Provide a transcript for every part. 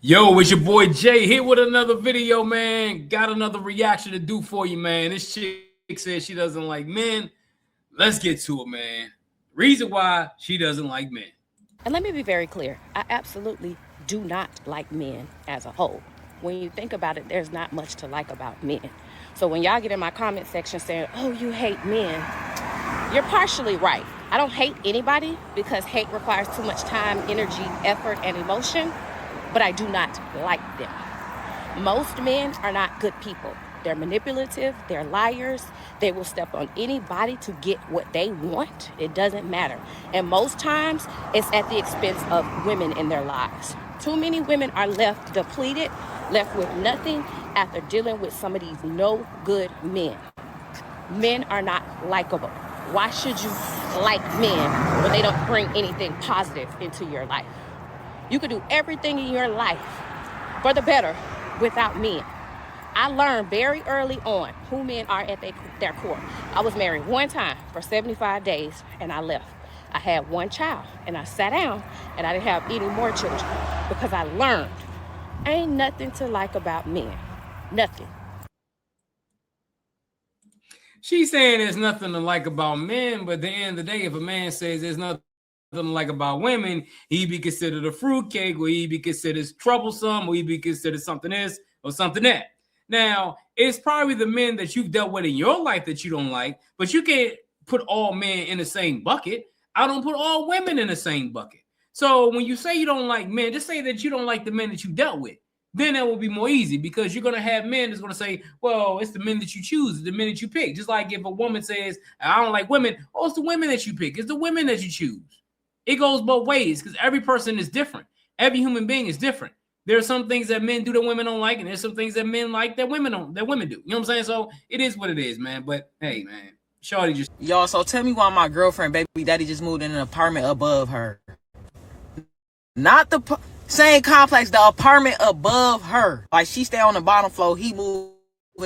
Yo, it's your boy Jay here with another video, man. Got another reaction to do for you, man. This chick says she doesn't like men. Let's get to it, man. Reason why she doesn't like men. And let me be very clear. I absolutely do not like men as a whole. When you think about it, there's not much to like about men. So when y'all get in my comment section saying, oh, you hate men, you're partially right. I don't hate anybody because hate requires too much time, energy, effort, and emotion, but I do not like them. Most men are not good people. They're manipulative, they're liars, they will step on anybody to get what they want. It doesn't matter. And most times, it's at the expense of women in their lives. Too many women are left depleted, left with nothing after dealing with some of these no good men. Men are not likable. Why should you like men when they don't bring anything positive into your life? You can do everything in your life for the better without men. I learned very early on who men are at their core. I was married one time for 75 days and I left. I had one child and I sat down and I didn't have any more children because I learned ain't nothing to like about men. Nothing. She's saying there's nothing to like about men, but at the end of the day, if a man says there's nothing to like about women, he'd be considered a fruitcake, or he'd be considered troublesome, or he'd be considered something this or something that. Now, it's probably the men that you've dealt with in your life that you don't like, but you can't put all men in the same bucket. I don't put all women in the same bucket. So when you say you don't like men, just say that you don't like the men that you dealt with. Then that will be more easy because you're going to have men that's going to say, well, it's the men that you choose, the men that you pick. Just like if a woman says, I don't like women, oh, it's the women that you pick. It's the women that you choose. It goes both ways because every person is different. Every human being is different. There are some things that men do that women don't like, and there's some things that men like that women don't, that women do. You know what I'm saying? So it is what it is, man. But hey, man, shorty just Y'all, so tell me why my girlfriend, baby daddy, just moved in an apartment above her. Not the same complex, the apartment above her. Like, she stay on the bottom floor, he moving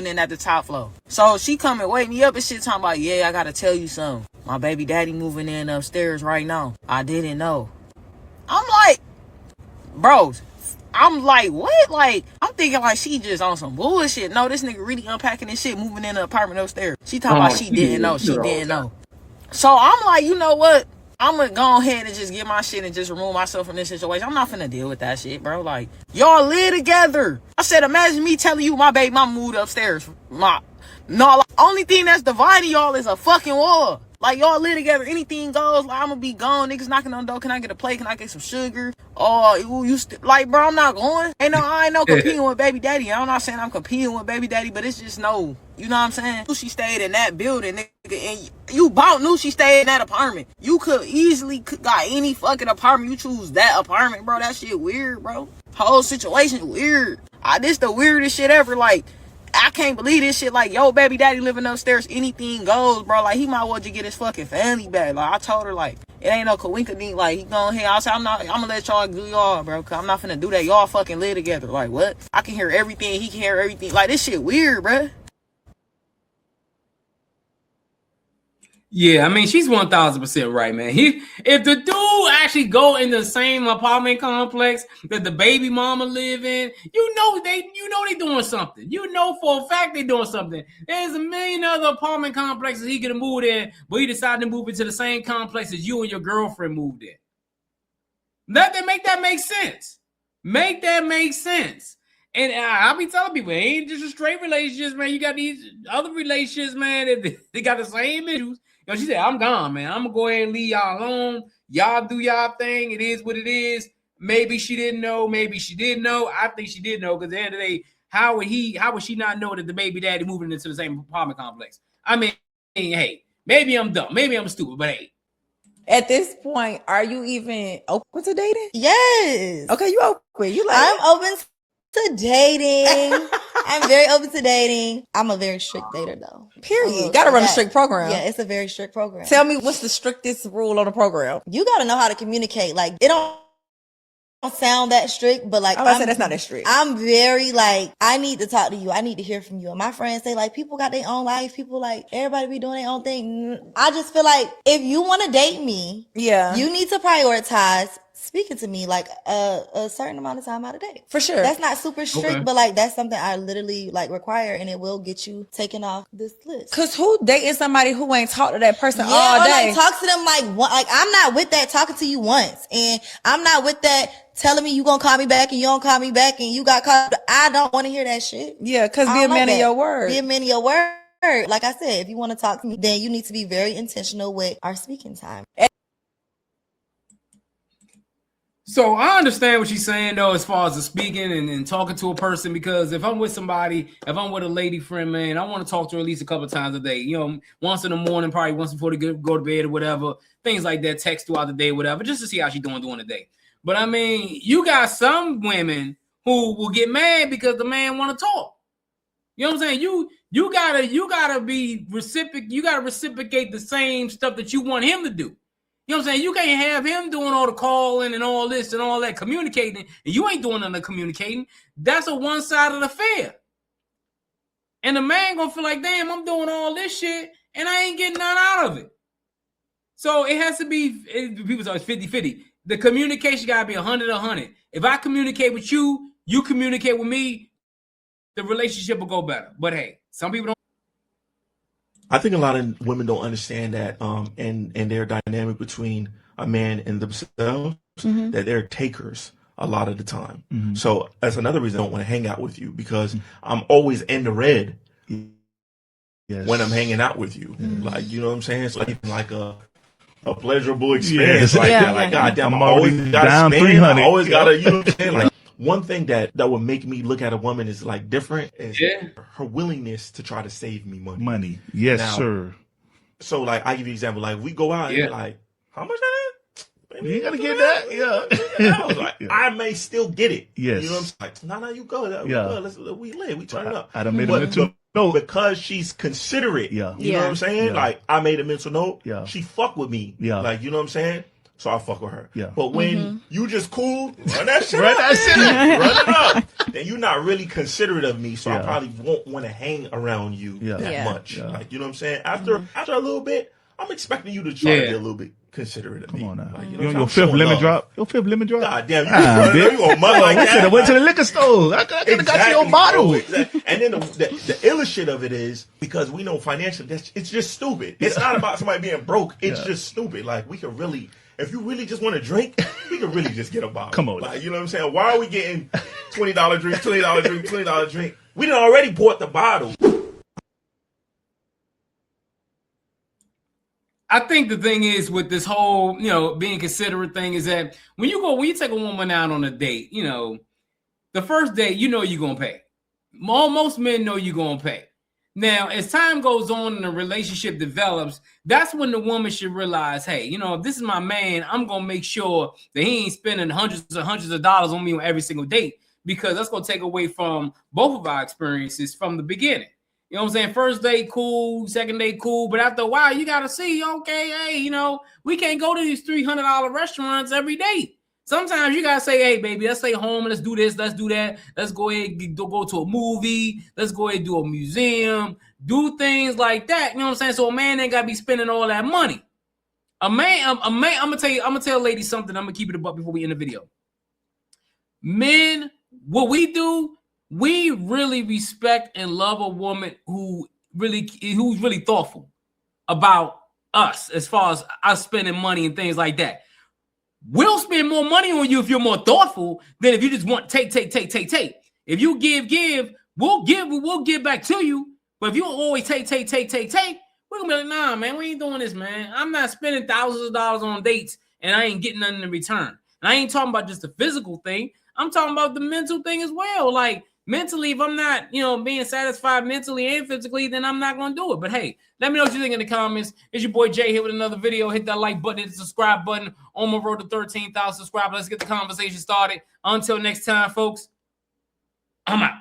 in at the top floor. So she come and wake me up and shit talking about, yeah, I gotta tell you something. My baby daddy moving in upstairs right now. I didn't know. I'm like, bros, I'm like, what? Like, I'm thinking like she just on some bullshit. No, this nigga really unpacking this shit, moving in the apartment upstairs. She talking about she didn't know. She didn't know. So I'm like, you know what? I'm gonna go ahead and just get my shit and just remove myself from this situation. I'm not finna deal with that shit, bro. Like, y'all live together. I said, imagine me telling you my baby mama moved upstairs. Only thing that's dividing y'all is a fucking wall. Like, y'all live together, anything goes. Like, I'm gonna be gone. Niggas knocking on the door. Can I get a plate? Can I get some sugar? Oh, like, bro, I'm not going. I ain't no competing with baby daddy. I'm not saying I'm competing with baby daddy, but it's just no. You know what I'm saying? She stayed in that building, nigga, and you about knew she stayed in that apartment. You could easily got any fucking apartment. You choose that apartment, bro. That shit weird, bro. Whole situation weird. This the weirdest shit ever. Like, I can't believe this shit. Like, yo, baby daddy living upstairs, anything goes, bro. Like, he might well just get his fucking family back. Like, I told her, like, it ain't no coinkydink. Like, he going here. I said, I'm gonna let y'all do y'all, bro, cause I'm not finna do that. Y'all fucking live together. Like, what? I can hear everything. He can hear everything. Like, this shit weird, bro. yeah, I mean, she's 1,000% right, man. If the dude actually go in the same apartment complex that the baby mama live in, you know they doing something. You know for a fact they doing something. There's a million other apartment complexes he could have moved in, but he decided to move into the same complex as you and your girlfriend moved in. Make that make sense. Make that make sense. And I'll be telling people, it ain't just a straight relationships, man. You got these other relationships, man. They got the same issues. You know, she said, I'm gone, man. I'm going to go ahead and leave y'all alone. Y'all do y'all thing. It is what it is. Maybe she didn't know. Maybe she did know. I think she did know because at the end of the day, how would she not know that the baby daddy moving into the same apartment complex? I mean, hey, maybe I'm dumb. Maybe I'm stupid, but hey. At this point, are you even open to dating? Yes. Okay, you open. You like I'm open to dating. I'm very open to dating. I'm a very strict dater though. Period. Gotta run a strict program. Yeah, it's a very strict program. Tell me what's the strictest rule on the program? You gotta know how to communicate. Like, it don't sound that strict, but like, I said that's not that strict. I'm very like, I need to talk to you. I need to hear from you. And my friends say like, people got their own life. People like, everybody be doing their own thing. I just feel like if you want to date me, yeah, you need to prioritize speaking to me like a certain amount of time out of day. For sure. That's not super strict, but like that's something I literally like require, and it will get you taken off this list. Cause who dating somebody who ain't talked to that person Yeah, all or day? like talk to them like I'm not with that talking to you once, and I'm not with that telling me you gonna call me back and you don't call me back and you got called. I don't want to hear that shit. Yeah, cause be a man of your word. Be a man of your word. Like I said, if you want to talk to me, then you need to be very intentional with our speaking time. So I understand what she's saying though, as far as the speaking and talking to a person, because if I'm with somebody, if I'm with a lady friend, man, I want to talk to her at least a couple of times a day. You know, once in the morning, probably once before to go to bed or whatever, things like that, text throughout the day, whatever, just to see how she's doing during the day. But I mean, you got some women who will get mad because the man want to talk. You know what I'm saying? You gotta be reciprocate. You gotta reciprocate the same stuff that you want him to do. You know what I'm saying? You can't have him doing all the calling and all this and all that communicating, and you ain't doing none of communicating. That's a one-sided affair. And the man gonna feel like, damn, I'm doing all this shit and I ain't getting none out of it. So it has to be, people say it's 50-50. The communication gotta be 100-100. If I communicate with you, you communicate with me, the relationship will go better. But hey, some people don't. I think a lot of women don't understand that, and their dynamic between a man and themselves, that they're takers a lot of the time. So that's another reason I don't want to hang out with you, because I'm always in the red when I'm hanging out with you. Like, you know what I'm saying? So even like a pleasurable experience like that. Like, goddamn, I always gotta spend. I always gotta, you know what I'm saying? Like, one thing that would make me look at a woman is like different is her willingness to try to save me money. Yes, now, sir. So like, I give you an example. Like, we go out and you're like, how much that is? You ain't gotta get that. I was like, I may still get it. Yes. You know what I'm saying? Like, no, you go. We live. We turn it up. I done made a mental note. Because she's considerate. You know what I'm saying? Like, I made a mental note. She fuck with me. Like, you know what I'm saying? So I fuck with her. But when you just cool, run that shit up. Run it up. Then you're not really considerate of me, so I probably won't want to hang around you that much. Like, you know what I'm saying? After a little bit, I'm expecting you to try to be a little bit considerate of me. Come on now. Like, your fifth lemon drop? Your fifth lemon drop? God damn, you gonna mud like that? I went to the liquor store. I could have got you your bottle. And then the illest shit of it is, because we know financially, it's just stupid. It's not about somebody being broke. It's just stupid. Like, we could really... If you really just want to drink, we can really just get a bottle. Come on. Like, you know what I'm saying? Why are we getting $20 drink, $20 drink, $20 drink? We done already bought the bottle. I think the thing is with this whole, you know, being considerate thing is that when you take a woman out on a date, you know, the first date, you know you're going to pay. Most men know you're going to pay. Now, as time goes on and the relationship develops, that's when the woman should realize, hey, you know, if this is my man, I'm going to make sure that he ain't spending hundreds of dollars on me on every single date, because that's going to take away from both of our experiences from the beginning. You know what I'm saying? First date, cool. Second date, cool. But after a while, you got to see, okay, hey, you know, we can't go to these $300 restaurants every day. Sometimes you gotta say, hey, baby, let's stay home and let's do this, let's do that. Let's go ahead and go to a movie. Let's go ahead and do a museum. Do things like that. You know what I'm saying? So a man ain't gotta be spending all that money. A man, I'm gonna tell ladies something. I'm gonna keep it a buck before we end the video. Men, what we do, we really respect and love a woman who's really thoughtful about us as far as us spending money and things like that. We'll spend more money on you if you're more thoughtful than if you just want take. If you give, we'll give back to you. But if you always take, we're gonna be like, nah, man, we ain't doing this, man. I'm not spending thousands of dollars on dates and I ain't getting nothing in return. And I ain't talking about just the physical thing. I'm talking about the mental thing as well. Like, mentally, if I'm not, you know, being satisfied mentally and physically, then I'm not going to do it. But hey, let me know what you think in the comments. It's your boy Jay here with another video. Hit that like button, hit the subscribe button on my road to 13,000 subscribers. Let's get the conversation started. Until next time, folks, I'm out.